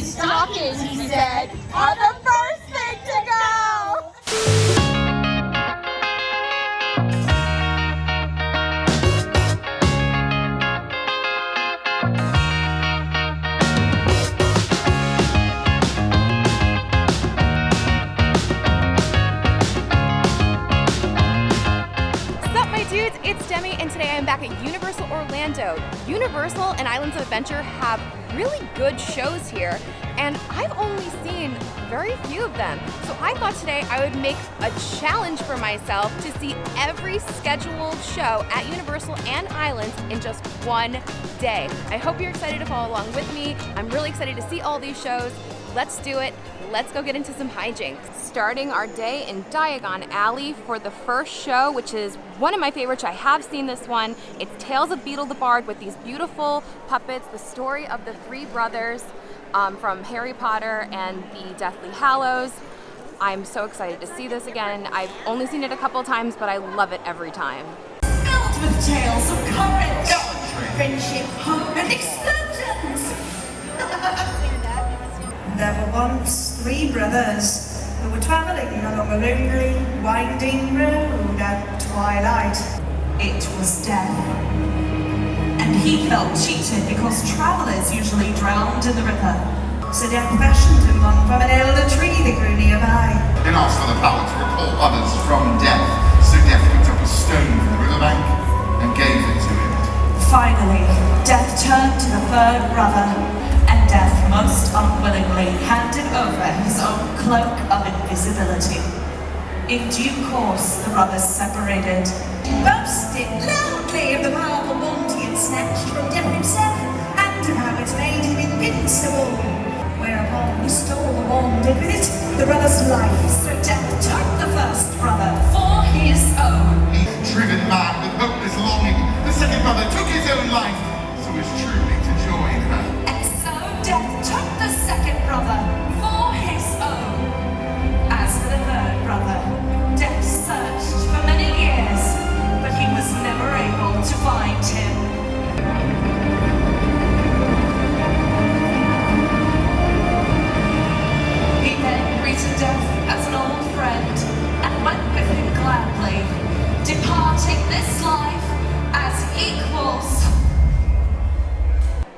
These stockings, he said, are the first thing to go! Dudes, it's Demi, and today I'm back at Universal Orlando. Universal and Islands of Adventure have really good shows here, and I've only seen very few of them. So I thought today I would make a challenge for myself to see every scheduled show at Universal and Islands in just one day. I hope you're excited to follow along with me. I'm really excited to see all these shows. Let's do it. Let's go get into some hijinks. Starting our day in Diagon Alley for the first show, which is one of my favorites. I have seen this one. It's Tales of Beetle the Bard with these beautiful puppets, the story of the three brothers from Harry Potter and the Deathly Hallows. I'm so excited to see this again. I've only seen it a couple times, but I love it every time. Filled with tales of courage, friendship, hope, and explosions. There were once three brothers who were travelling along a lonely, winding road at twilight. It was Death. And he felt cheated because travellers usually drowned in the river. So Death fashioned him one from an elder tree that grew nearby. Then asked for the power to recall others from death, so Death picked up a stone from the riverbank and gave it to him. Finally, Death turned to the third brother, and Death most unwillingly handed over his own cloak of invisibility. In due course, the brothers separated, boasted loudly of the powerful wand he had snatched from Death himself, and of how it made him invincible. Whereupon he stole the wand, and with it, the brother's life. So Death took the first brother for his own. Driven mad with hopeless longing, the second brother took his own life, so as truly to join her. And so Death took the second brother for his own. As for the third brother, Death searched for many years, but he was never able to find him. He then greeted Death as an old friend and went with him gladly, departing this life as equals.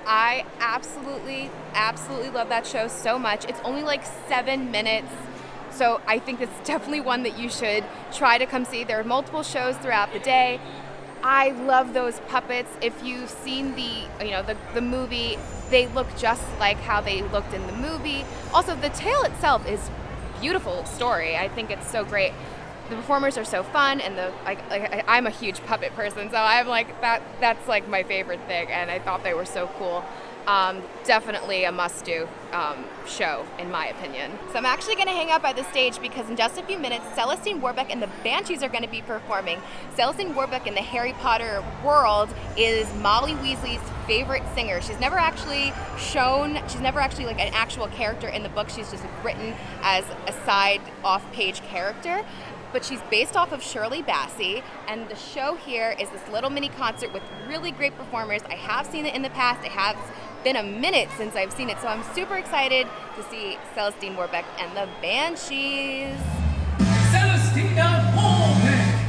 I absolutely love that show so much. It's only like 7 minutes, so I think it's definitely one that you should try to come see. There are multiple shows throughout the day. I love those puppets. If you've seen the movie, they look just like how they looked in the movie. Also, the tale itself is a beautiful story. I think it's so great. The performers are so fun, and I'm a huge puppet person, so I'm like that's like my favorite thing, and I thought they were so cool. Definitely a must-do show, in my opinion. So I'm actually going to hang out by the stage because in just a few minutes, Celestine Warbeck and the Banshees are going to be performing. Celestine Warbeck in the Harry Potter world is Molly Weasley's favorite singer. She's never actually like an actual character in the book. She's just written as a side off-page character. But she's based off of Shirley Bassey, and the show here is this little mini concert with really great performers. I have seen it in the past. It has been a minute since I've seen it, so I'm super excited to see Celestine Warbeck and the Banshees. Celestina Warbeck!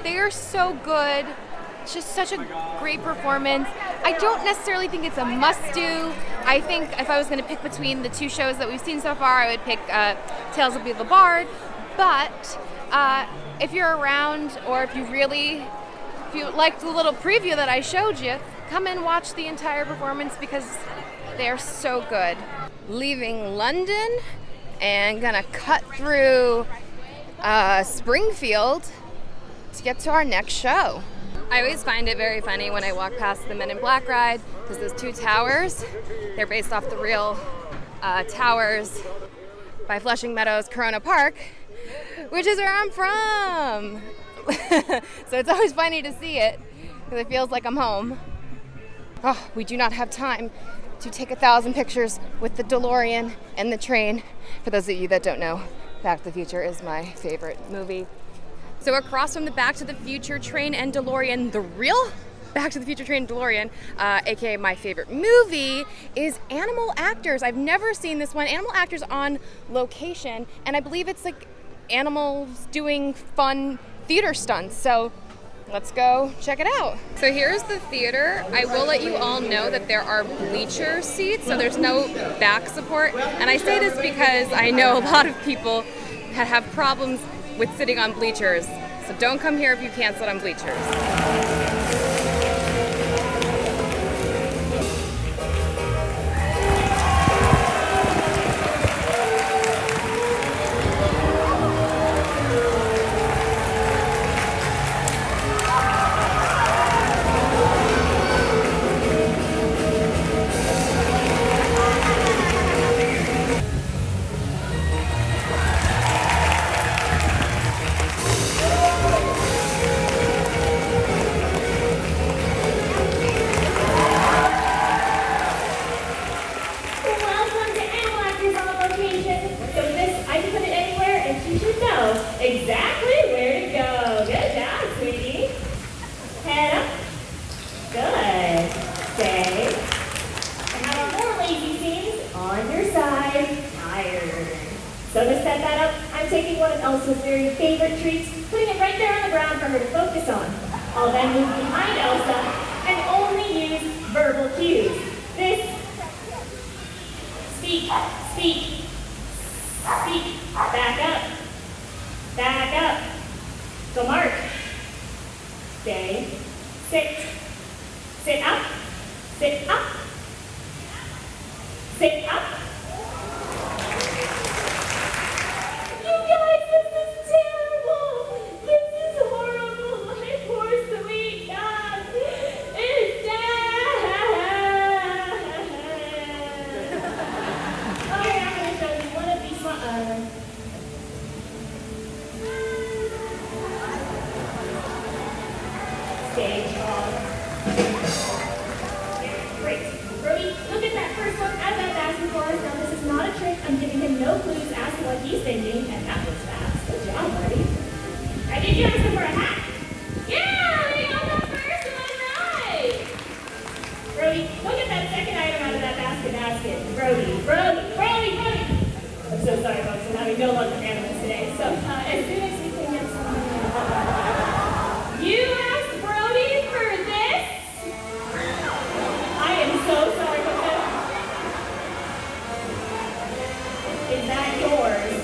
They're so good. It's just such a great performance. I don't necessarily think it's a must-do. I think if I was going to pick between the two shows that we've seen so far, I would pick Tales of Beetle the Bard. But if you're around, or if you liked the little preview that I showed you, come and watch the entire performance because they're so good. Leaving London and gonna cut through Springfield to get to our next show. I always find it very funny when I walk past the Men in Black ride because those two towers, they're based off the real towers by Flushing Meadows, Corona Park, which is where I'm from. So it's always funny to see it because it feels like I'm home. Oh, we do not have time to take 1,000 pictures with the DeLorean and the train. For those of you that don't know, Back to the Future is my favorite movie. So across from the Back to the Future train and DeLorean, the real Back to the Future train and DeLorean, aka my favorite movie, is Animal Actors. I've never seen this one. Animal Actors on location, and I believe it's like animals doing fun theater stunts. So let's go check it out. So here's the theater. I will let you all know that there are bleacher seats, so there's no back support. And I say this because I know a lot of people have problems with sitting on bleachers. So don't come here if you can't sit on bleachers. Exactly where to go. Good job, sweetie. Head up. Good. Stay. And how about more lazy scenes on your side? Tired. So to set that up, I'm taking one of Elsa's very favorite treats, putting it right there on the ground for her to focus on. I'll then move behind Elsa and only use verbal cues. This. Speak. Speak. Speak. Back up. Back up. Go mark. Stay. Sit. Sit up. Sit up. Sit up. You guys, this is terrible. This is horrible. My poor sweet dog is dead. Okay, I'm going to show you one of these stay strong. Great. Brody, look at that first look at that basket for us. Now, this is not a trick. I'm giving him no clues as to what he's thinking, and that was fast. Good job, buddy. I did you ask him for a hat? Yeah, we got the first one right. Brody, look at that second item out of that basket. Brody. I'm so sorry, folks. I'm having no luck with animals today. So, as soon as we can get some you asked Brody for this? I am so sorry about that. Is that yours?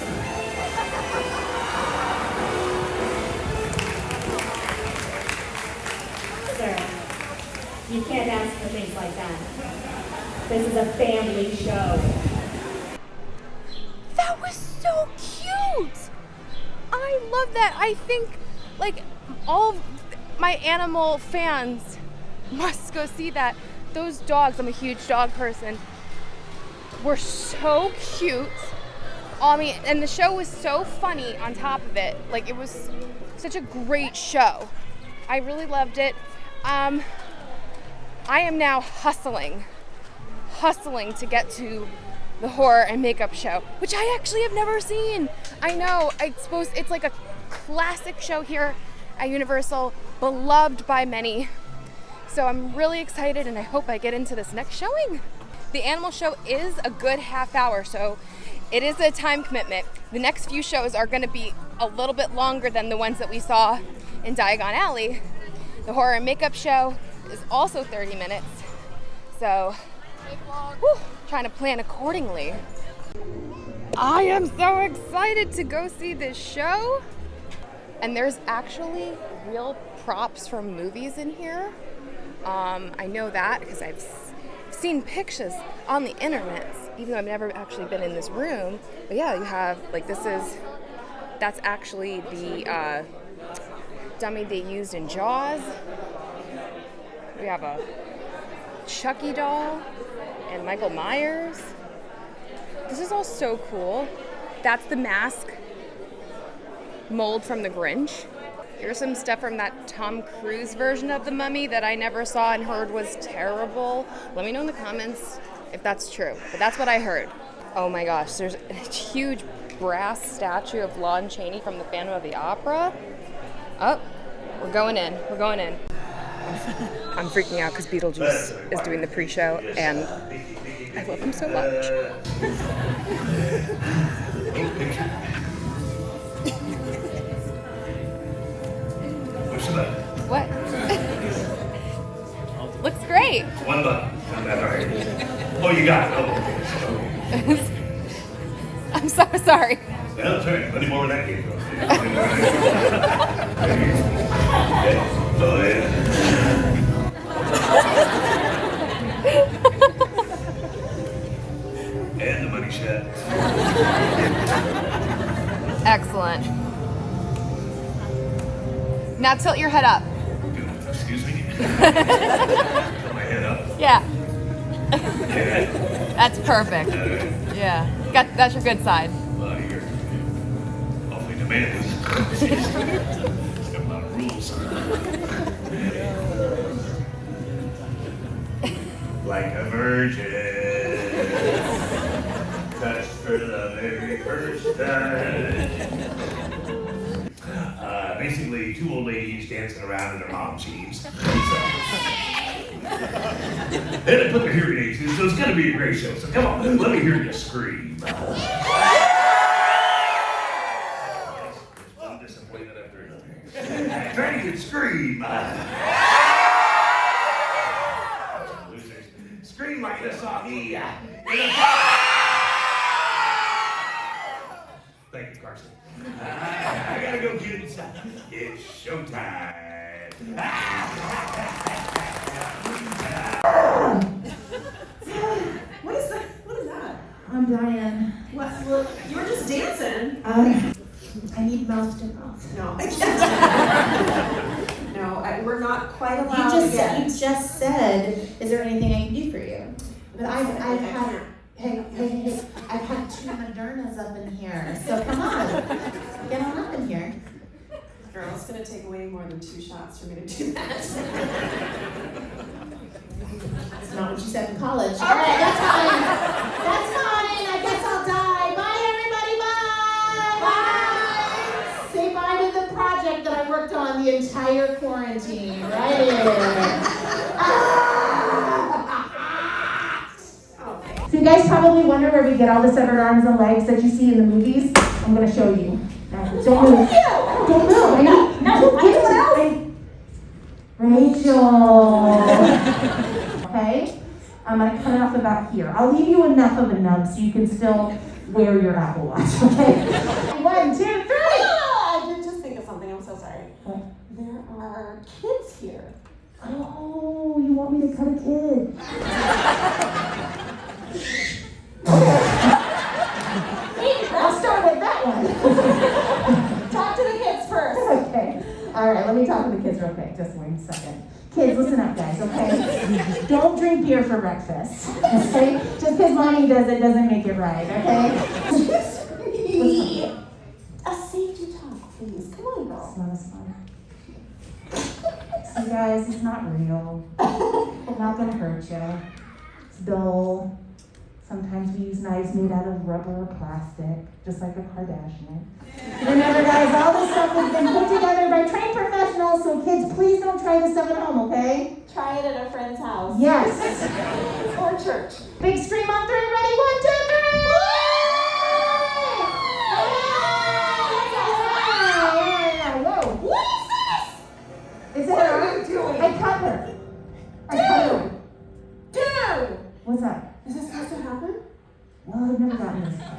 Sir, you can't ask for things like that. This is a family show. That was so cute! I love that. I think, like, all of my animal fans must go see that. Those dogs, I'm a huge dog person, were so cute. I mean, and the show was so funny on top of it. Like, it was such a great show. I really loved it. I am now hustling to get to the horror and makeup show, which I actually have never seen. I know, I suppose it's like a classic show here at Universal, beloved by many. So I'm really excited, and I hope I get into this next showing. The animal show is a good half hour, so it is a time commitment. The next few shows are going to be a little bit longer than the ones that we saw in Diagon Alley. The horror and makeup show is also 30 minutes. So, trying to plan accordingly. I am so excited to go see this show. And there's actually real props from movies in here. I know that because I've seen pictures on the internet, even though I've never actually been in this room. But yeah, you have, like, that's actually the dummy they used in Jaws. We have a Chucky doll and Michael Myers. This is all so cool. That's the mask mold from The Grinch. Here's some stuff from that Tom Cruise version of The Mummy that I never saw and heard was terrible. Let me know in the comments if that's true, but that's what I heard. Oh my gosh, there's a huge brass statue of Lon Chaney from the Phantom of the Opera. Oh, we're going in. I'm freaking out because Beetlejuice is doing the pre-show, and I love him so much. What? Looks great. One button. Not that hard. Oh, you got it. Oh. I'm so sorry. Yeah, that's right. Plenty more where that came from. Oh, yeah. And the money shot. Excellent. Now tilt your head up. Excuse me? Tilt my head up. Yeah. That's perfect. Yeah. That's your good side. Well, you're awfully demanding. Got a lot of rules. Like a virgin. Touched for the very first time. Basically, two old ladies dancing around in their mom jeans. And they put their hearing aids in, so it's gonna be a great show. So come on, let me hear you scream. One disappointment after another. Try to even scream. Losers. Scream like you saw me. Thank you, Carson. I gotta go, kids. It's showtime. What is that? What is that? I'm Diane. What? Well, you were just dancing. I need mouth to mouth. No. No, we're not quite allowed You yet. just said, is there anything I can do for you? But I've had, hey, I've had 2 Modernas up in here, so come on, get on up in here. Girl, it's gonna take way more than 2 shots for me to do that. That's not what you said in college. All right, that's fine. That's fine. I guess I'll die. Bye, everybody. Bye. Bye. Say bye to the project that I worked on the entire quarantine. Right here. So you guys probably wonder where we get all the severed arms and legs that you see in the movies. I'm gonna show you. Don't move. Don't move. No. Rachel. Okay? I'm gonna cut it off about here. I'll leave you enough of a nub so you can still wear your Apple Watch, okay? 1, 2, 3! I did just think of something. I'm so sorry. What? There are kids here. Oh, you want me to cut a kid? I'll start with that one. Talk to the kids first. Okay. All right, let me talk to the kids real quick. Just 1 second. Kids, listen up, guys, okay? Don't drink beer for breakfast, okay? Just because mommy does it doesn't make it right, okay? A safety talk, please. Come on, girl. It's not as fun. See, guys, it's not real. It's not gonna hurt you. It's dull. Sometimes we use knives made out of rubber or plastic, just like a Kardashian. Remember, guys, all this stuff has been put together by trained professionals, so kids, please don't try this stuff at home, okay? Try it at a friend's house. Yes. Or church. Big scream on 3, ready? 1, 2, 3! Whoa! What is this? Is it What her? are you doing? I cut her. Dude! What's that? Is this supposed to happen? Well, I've never gotten this far.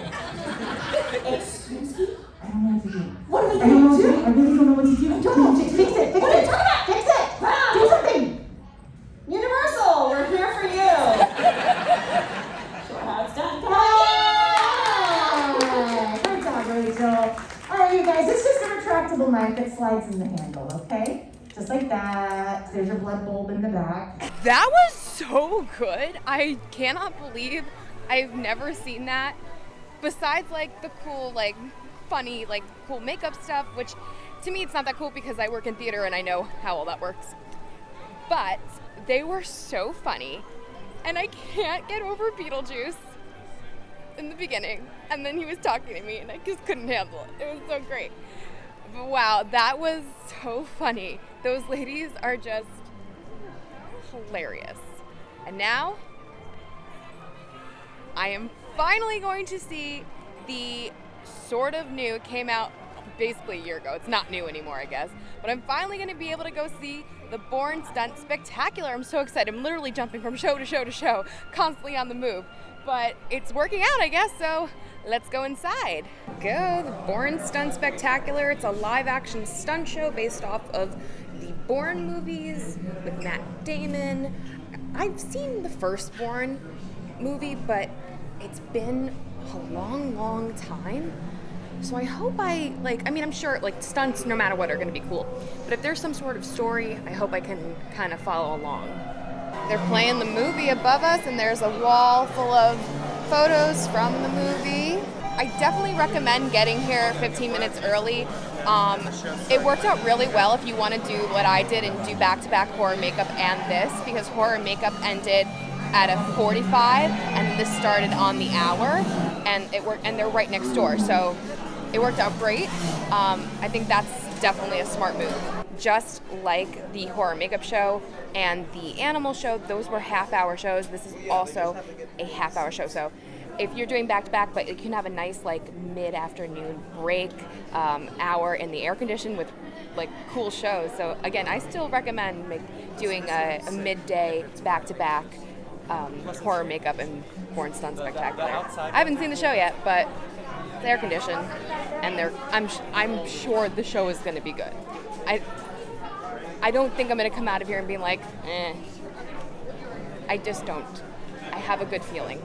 Excuse me? I don't know what to do. What are we I don't know going to what to do? do. I really don't know what to do. I don't know what to do. Fix it. Fix What are you it. talking about? Fix it. Ah! Do something. knife that slides in the handle, okay? Just like that. There's your blood bulb in the back. That was so good. I cannot believe I've never seen that. Besides like the cool, like funny, like cool makeup stuff, which to me it's not that cool because I work in theater and I know how all that works. But they were so funny. And I can't get over Beetlejuice in the beginning. And then he was talking to me and I just couldn't handle it. It was so great. But wow, that was so funny. Those ladies are just hilarious. And now I am finally going to see the sort of new, it came out basically a year ago. It's not new anymore, I guess. But I'm finally going to be able to go see the Bourne Stunt Spectacular. I'm so excited. I'm literally jumping from show to show to show, constantly on the move. But it's working out, I guess, so let's go inside. Go, the Bourne Stunt Spectacular. It's a live-action stunt show based off of the Bourne movies with Matt Damon. I've seen the first Bourne movie, but it's been a long, long time. So I hope I'm sure like stunts no matter what are gonna be cool. But if there's some sort of story, I hope I can kind of follow along. They're playing the movie above us and there's a wall full of photos from the movie. I definitely recommend getting here 15 minutes early. It worked out really well if you want to do what I did and do back-to-back horror makeup and this, because horror makeup ended at a 45 and this started on the hour, and it worked, and they're right next door, so it worked out great. I think that's definitely a smart move. Just like the horror makeup show and the animal show, those were half-hour shows. This is also a half-hour show, so if you're doing back-to-back, but you can have a nice like mid-afternoon break hour in the air condition with like cool shows. So again, I still recommend doing a midday back-to-back horror makeup and Bourne Stunt Spectacular. I haven't seen the show yet, but it's air conditioned, and I'm sure the show is going to be good. I don't think I'm going to come out of here and be like, eh. I just don't. I have a good feeling.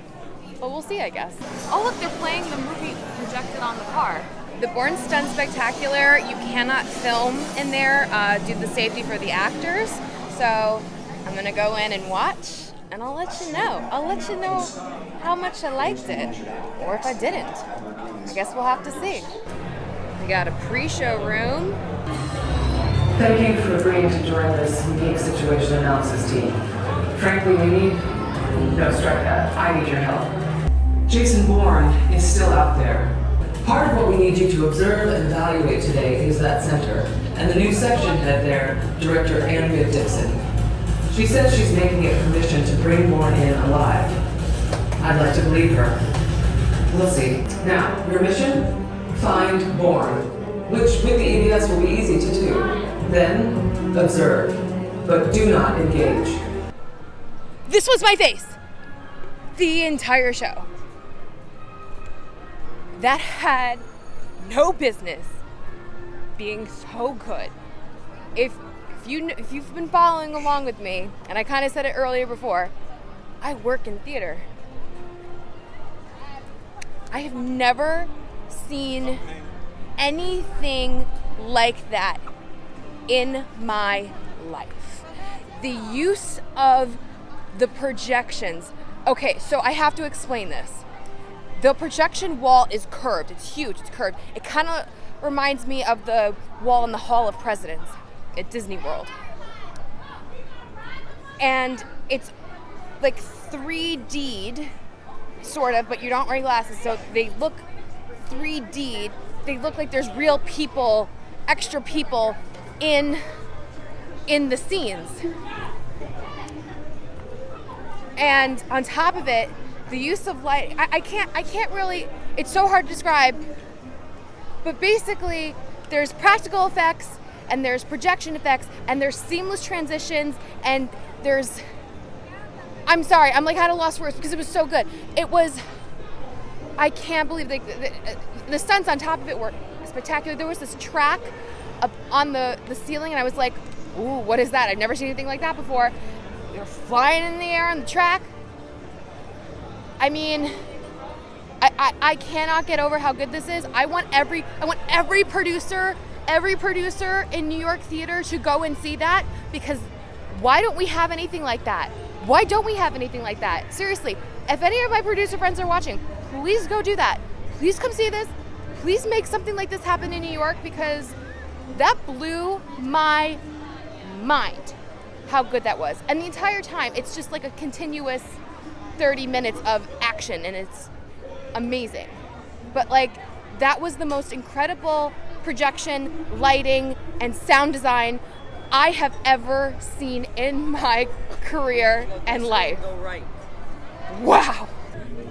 But we'll see, I guess. Oh, look, they're playing the movie projected on the car. The Bourne Stunt Spectacular, you cannot film in there due to the safety for the actors. So I'm going to go in and watch, and I'll let you know. I'll let you know how much I liked it, or if I didn't. I guess we'll have to see. We got a pre-show room. Thank you for agreeing to join this unique situation analysis team. Frankly, we need... No, strike that. I need your help. Jason Bourne is still out there. Part of what we need you to observe and evaluate today is that center, and the new section head there, Director Andrea Dixon. She says she's making it her mission to bring Bourne in alive. I'd like to believe her. We'll see. Now, your mission? Find Bourne, which with the EBS will be easy to do. Then, observe, but do not engage. This was my face the entire show. That had no business being so good. If you've been following along with me, and I kind of said it earlier before, I work in theater. I have never seen anything like that in my life. The use of the projections. Okay, so I have to explain this. The projection wall is curved. It's huge. It's curved. It kind of reminds me of the wall in the Hall of Presidents at Disney World. And it's like 3D'd, sort of, but you don't wear glasses, so they look 3D'd. They look like there's real people, extra people in the scenes. And on top of it, the use of light, I can't really, it's so hard to describe, but basically there's practical effects and there's projection effects and there's seamless transitions and there's, I'm sorry, I'm like at a loss for words because it was so good. It was, I can't believe the stunts on top of it were spectacular. There was this track up on the ceiling and I was like, ooh, what is that? I've never seen anything like that before. You're flying in the air on the track. I mean, I cannot get over how good this is. I want every producer every producer in New York theater should go and see that, because why don't we have anything like that? Why don't we have anything like that? Seriously, if any of my producer friends are watching, please go do that. Please come see this. Please make something like this happen in New York, because that blew my mind how good that was. And the entire time, it's just like a continuous 30 minutes of action, and it's amazing. But like, that was the most incredible projection, lighting, and sound design I have ever seen in my career and life. Wow.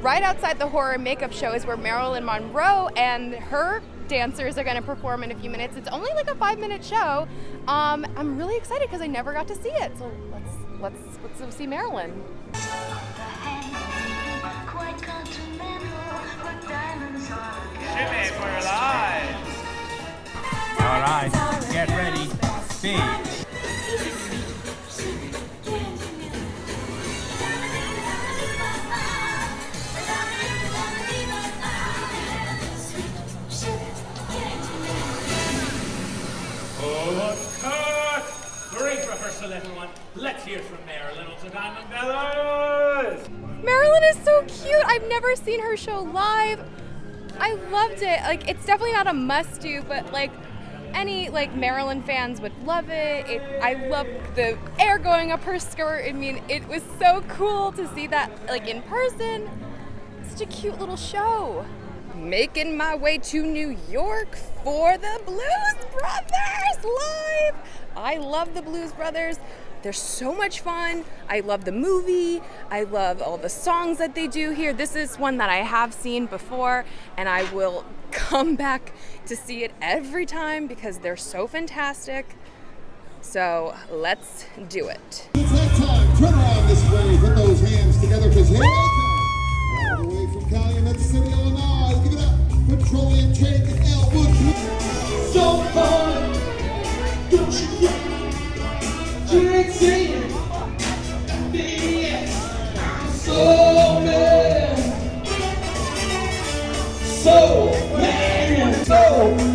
Right outside the horror makeup show is where Marilyn Monroe and her dancers are going to perform in a few minutes. It's only like a 5-minute show. I'm really excited because I never got to see it. So let's go see Marilyn. Jimmy, we're alive. All right, get ready. Speed. Cut! Great rehearsal, everyone. Let's hear from Marilyn on the Diamond Bellows. Marilyn is so cute. I've never seen her show live. I loved it. Like, it's definitely not a must-do, but like any like Marilyn fans would love it. I love the air going up her skirt. I mean, it was so cool to see that like in person. Such a cute little show. Making my way to New York for the Blues Brothers live. I love the Blues Brothers. They're so much fun. I love the movie. I love all the songs that they do here. This is one that I have seen before, and I will come back to see it every time because they're so fantastic. So let's do it. It's that time. Turn around this way. Put those hands together, because here they come. All the way from Calumet City, Illinois. Give it up. Petroleum Tank and Elwood. So fun. Don't you get it? You ain't saying it. So mad. So mad. So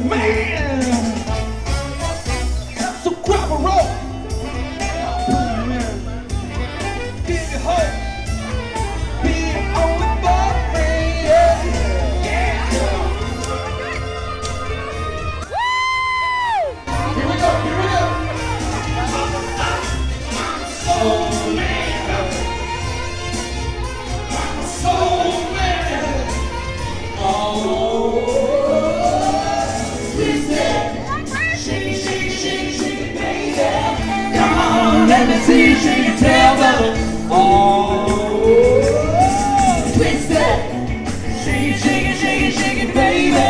mad. So grab a rope. Give it hope. Be it only boyfriend. Yeah. Woo! Here we go. Here we go. So mad. So mad. Oh, twisted. Shake it, shake it, shake it, shake it, baby. Come on, let me see you shake it, tail, brother. Oh, twisted. Shake it, shake it, shake it, shake it, baby.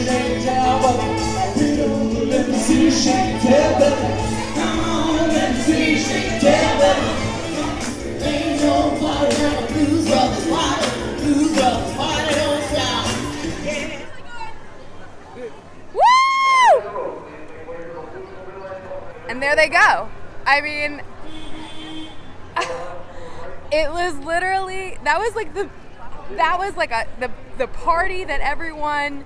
Shake it, tail, brother. Let me see you shake it, tail, brother. Come on, let me see you shake it, tail, brother. Ain't nobody like a Blues Brothers party. Blues Brothers party don't stop. Woo! And there they go. I mean, it was literally, that was like the party that everyone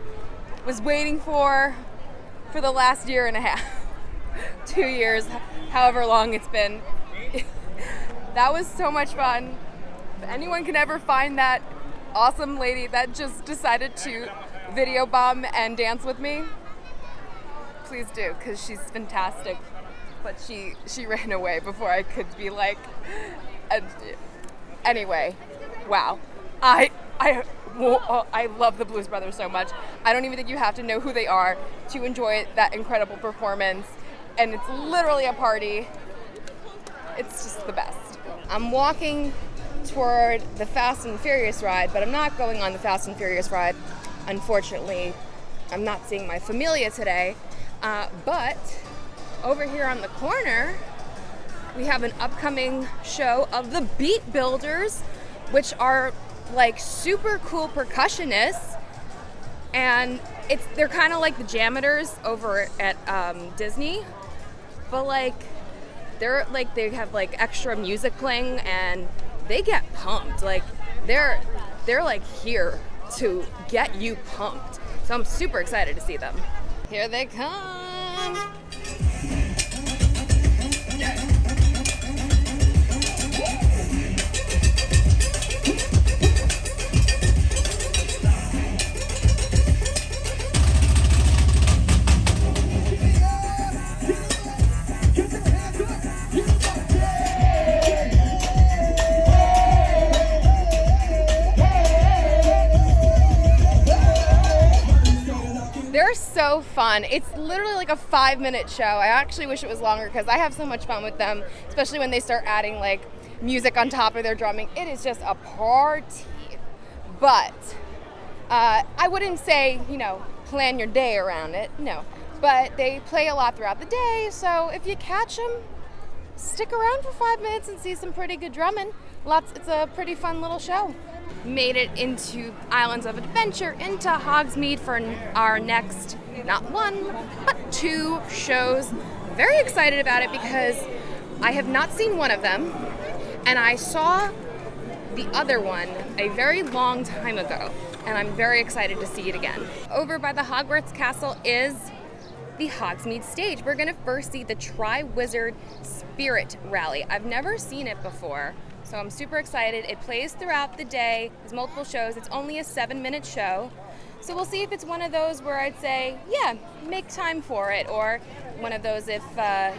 was waiting for the last year and a half, 2 years, however long it's been. That was so much fun. If anyone can ever find that awesome lady that just decided to video bomb and dance with me, please do, because she's fantastic. But she ran away before I could be like, anyway, wow. I love the Blues Brothers so much. I don't even think you have to know who they are to enjoy that incredible performance. And it's literally a party. It's just the best. I'm walking toward the Fast and Furious ride, but I'm not going on the Fast and Furious ride. Unfortunately, I'm not seeing my familia today. But over here on the corner, we have an upcoming show of the Beat Builders, which are like super cool percussionists, and they're kind of like the Jammers over at Disney, but like they have like extra music playing and they get pumped. Like they're like here to get you pumped. So I'm super excited to see them. Here they come. They're so fun. It's literally like a 5-minute show. I actually wish it was longer because I have so much fun with them, especially when they start adding like music on top of their drumming. It is just a party. But I wouldn't say, you know, plan your day around it. No. But they play a lot throughout the day, so if you catch them, stick around for 5 minutes and see some pretty good drumming. It's a pretty fun little show. Made it into Islands of Adventure, into Hogsmeade for our next, not one, but 2 shows. Very excited about it because I have not seen one of them, and I saw the other one a very long time ago, and I'm very excited to see it again. Over by the Hogwarts Castle is the Hogsmeade stage. We're gonna first see the Triwizard Spirit Rally. I've never seen it before, so I'm super excited. It plays throughout the day. There's multiple shows. It's only a 7-minute show. So we'll see if it's one of those where I'd say, yeah, make time for it, or one of those if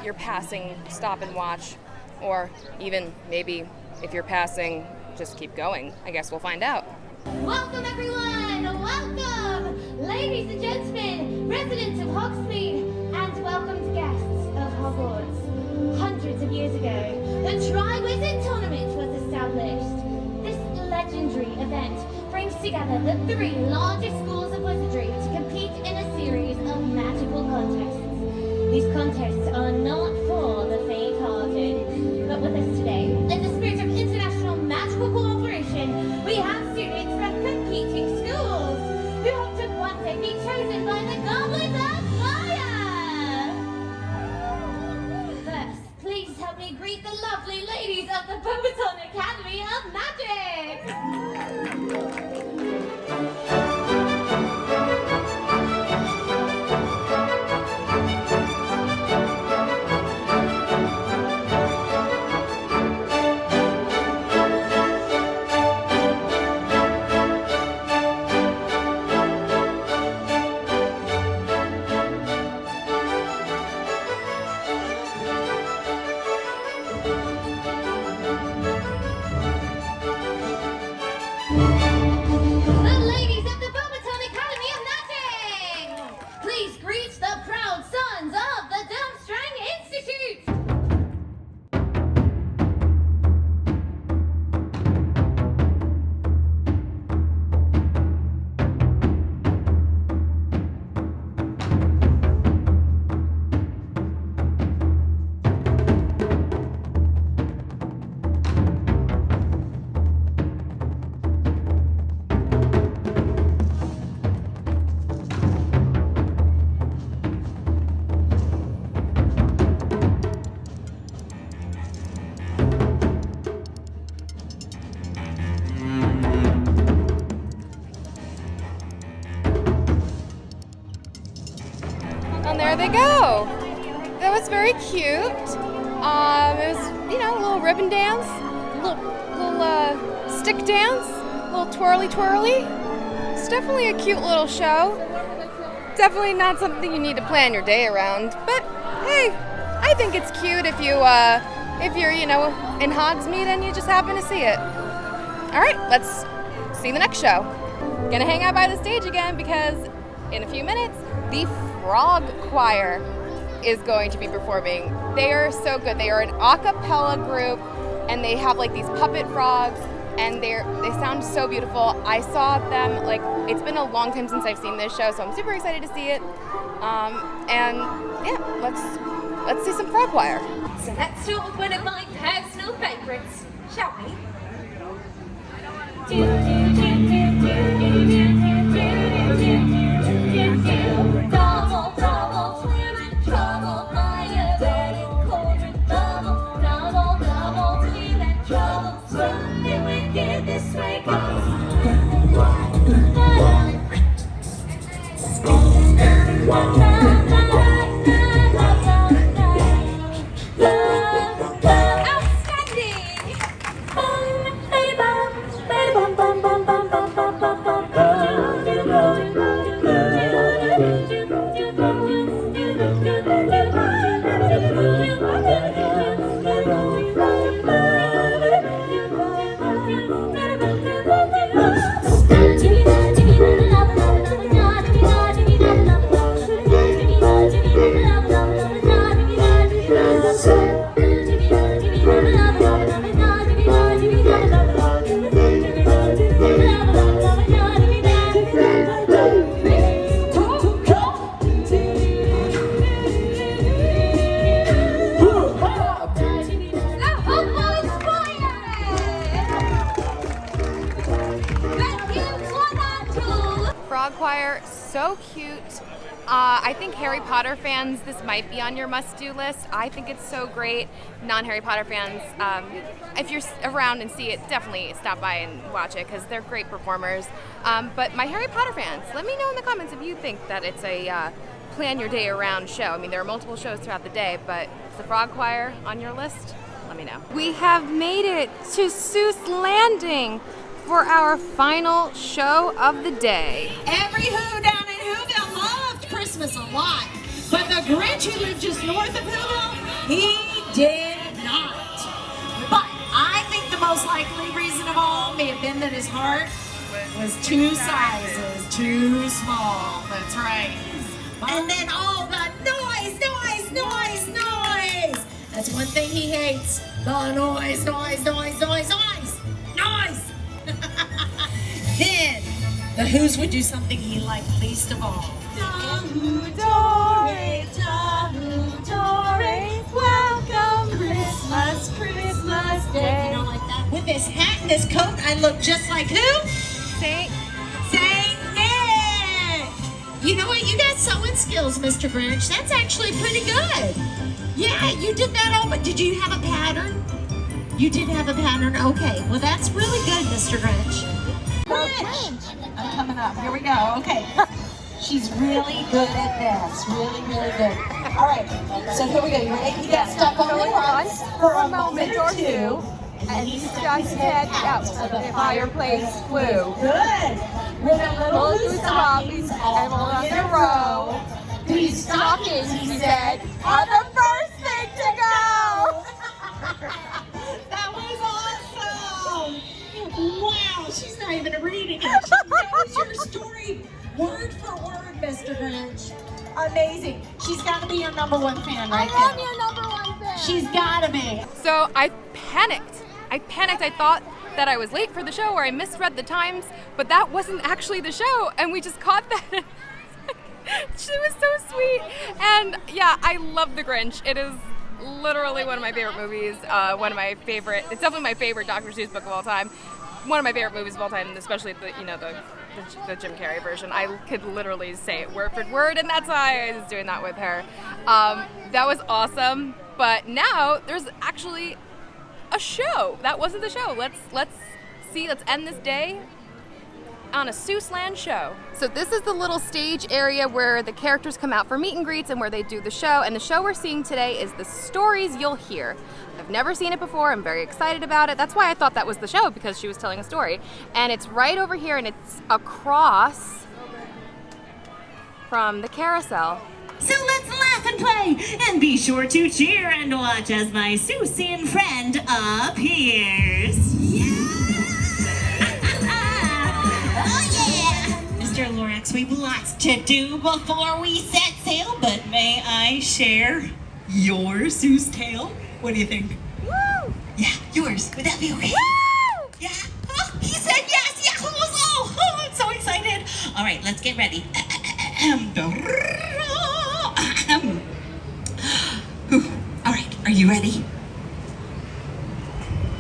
you're passing, stop and watch, or even maybe if you're passing, just keep going. I guess we'll find out. Welcome everyone! Welcome! Ladies and gentlemen, residents of Hogsmeade, and welcomed guests of Hogwarts. Hundreds of years ago, the Triwizard Tournament was established. This legendary event brings together the 3 largest schools of wizardry to compete in a series of magical contests. These contests are not for the faint-hearted, but with us today, in the spirit of international magical cooperation, we have students from competing schools who hope to one day be chosen by the Goblins of Fire! First, please help me greet the lovely ladies of the Bogatan Academy of Magic! And there they go. That was very cute. It was, you know, a little ribbon dance, little stick dance, a little twirly twirly. It's definitely a cute little show. Definitely not something you need to plan your day around, but hey, I think it's cute if you're, you know, in Hogsmeade and you just happen to see it. All right, let's see the next show. Gonna hang out by the stage again because in a few minutes, the Frog Choir is going to be performing. They are so good. They are an a cappella group, and they have like these puppet frogs, and they sound so beautiful. I saw them, like, it's been a long time since I've seen this show, so I'm super excited to see it. And yeah, let's see some Frog Choir. So let's start with one of my personal favorites, shall we? Double, double, swimming, trouble, fire, burning, cauldron, double, double, double, feeling trouble, swimming wicked, this way goes. Down, down, down. choir, so cute. I think Harry Potter fans, this might be on your must-do list. I think it's so great. Non-Harry Potter fans, if you're around and see it, definitely stop by and watch it because they're great performers. But my Harry Potter fans, let me know in the comments if you think that it's a plan your day around show. I mean, there are multiple shows throughout the day, but is the Frog Choir on your list? Let me know. We have made it to Seuss Landing for our final show of the day. Every Who down in Whoville loved Christmas a lot, but the Grinch who lived just north of Whoville, he did not. But I think the most likely reason of all may have been that his heart was 2 sizes too small. That's right. And then all the noise. That's one thing he hates. The noise. Then the Who's would do something he liked least of all. Welcome Christmas Day. You know, like that. With this hat and this coat, I look just like who? Saint Nick. You know what? You got sewing skills, Mr. Grinch. That's actually pretty good. Yeah, you did that all, but did you have a pattern? You did have a pattern? Okay, well that's really good, Mr. Grinch. Grinch! I'm coming up, here we go, okay. She's really good at this, really good. All right, so here we go, you ready? He got stuck on the front for a moment or two, and he stuck his head out of the fireplace flue. Good! With a little loose hobbies all on the row. These stockings, he said, are the first thing to go! That was awesome! Wow, she's not even reading it. She knows your story word for word, Mr. Grinch. Amazing. She's got to be your #1 fan right there. I'm your #1 fan. She's got to be. So I panicked. I thought that I was late for the show or I misread the times, but that wasn't actually the show, and we just caught that. She was so sweet. And yeah, I love The Grinch. It is literally one of my favorite movies. It's definitely my favorite Dr. Seuss book of all time. One of my favorite movies of all time, and especially the Jim Carrey version. I could literally say it word for word, and that's why I was doing that with her. That was awesome. But now there's actually a show. That wasn't the show. Let's end this day on a Seuss Land show. So this is the little stage area where the characters come out for meet and greets and where they do the show. And the show we're seeing today is The Stories You'll Hear. I've never seen it before. I'm very excited about it. That's why I thought that was the show, because she was telling a story. And it's right over here, and it's across from the carousel. So let's laugh and play, and be sure to cheer and watch as my Seussian friend appears. Mr. Lorax, we've lots to do before we set sail, but may I share your Seuss tale? What do you think? Woo! Yeah, yours. Would that be okay? Woo! Yeah? Oh, he said yes! Yeah! Oh, I'm so excited. All right, let's get ready. All right, are you ready?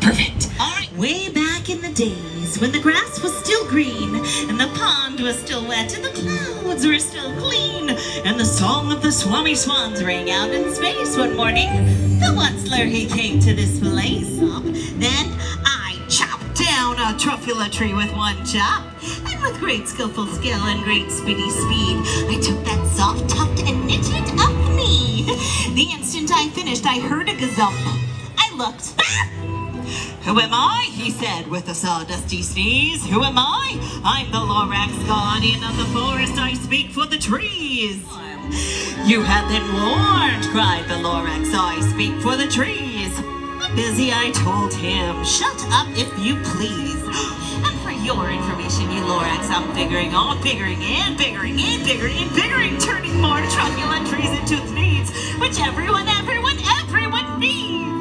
Perfect. All right. Way back in the days when the grass was still green and the pond was still wet and the clouds were still clean and the song of the Swami Swans rang out in space one morning, the onceler he came to this place. Then I chopped down a truffula tree with one chop, and with great skillful skill and great speedy speed, I took that soft tuft and knit it up me. The instant I finished, I heard a gazump. I looked. Who am I? He said with a sawdusty sneeze. Who am I? I'm the Lorax guardian of the forest. I speak for the trees. You have been warned, cried the Lorax. I speak for the trees. Busy, I told him. Shut up, if you please. And for your information, you Lorax, I'm figuring on, figuring, turning more truculent trees into needs, which everyone needs.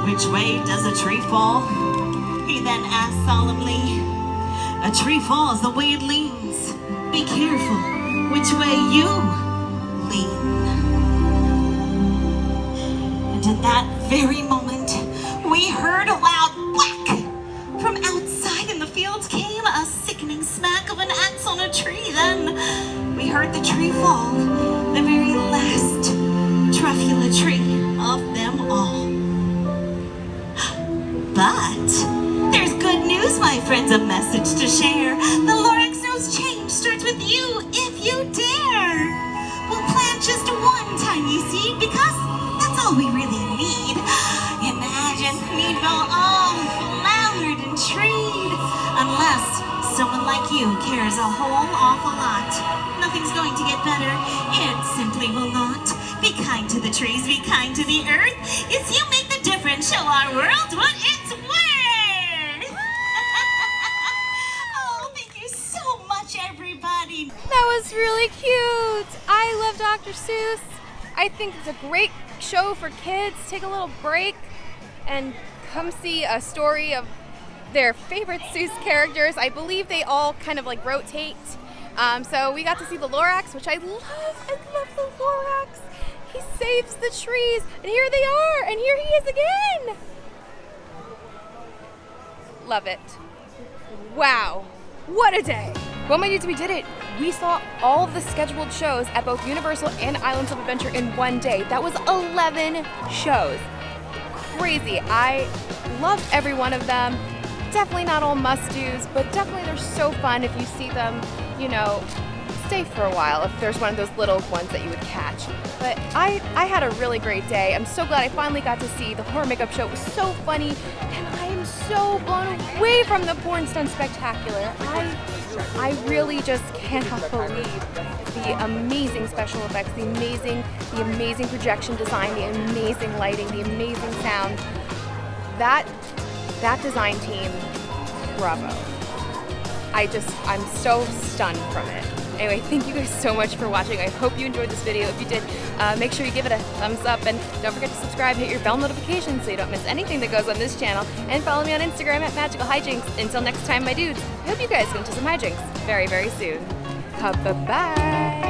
Which way does a tree fall? He then asked solemnly. A tree falls the way it leans. Be careful which way you lean. And at that very moment, we heard a loud whack. From outside in the fields came a sickening smack of an axe on a tree. But there's good news, my friends, a message to share. The Lorax knows change starts with you if you dare. We'll plant just one tiny seed because that's all we really need. Imagine Meadville all flowered and treed. Unless someone like you cares a whole awful lot. Nothing's going to get better. It simply will not. Be kind to the trees, be kind to the earth. It's you make the difference. Show our world what it's worth. Oh, thank you so much, everybody. That was really cute. I love Dr. Seuss. I think it's a great show for kids. Take a little break and come see a story of their favorite Seuss characters. I believe they all kind of like rotate. So we got to see the Lorax, which I love. I love the Lorax. He saves the trees, and here they are, and here he is again. Love it. Wow, what a day. Well, my dudes, we did it. We saw all of the scheduled shows at both Universal and Islands of Adventure in one day. That was 11 shows. Crazy. I loved every one of them. Definitely not all must-dos, but definitely they're so fun if you see them, you know, stay for a while if there's one of those little ones that you would catch. But I had a really great day. I'm so glad I finally got to see the horror makeup show. It was so funny, and I am so blown away from the Bourne Stunt Spectacular. I really just cannot believe the amazing special effects, the amazing projection design, the amazing lighting, the amazing sound. That design team, bravo. I'm so stunned from it. Anyway, thank you guys so much for watching. I hope you enjoyed this video. If you did, make sure you give it a thumbs up and don't forget to subscribe, hit your bell notification so you don't miss anything that goes on this channel, and follow me on Instagram at Magical Hijinx. Until next time, my dudes, I hope you guys go into some hijinks very, very soon. Bye-bye.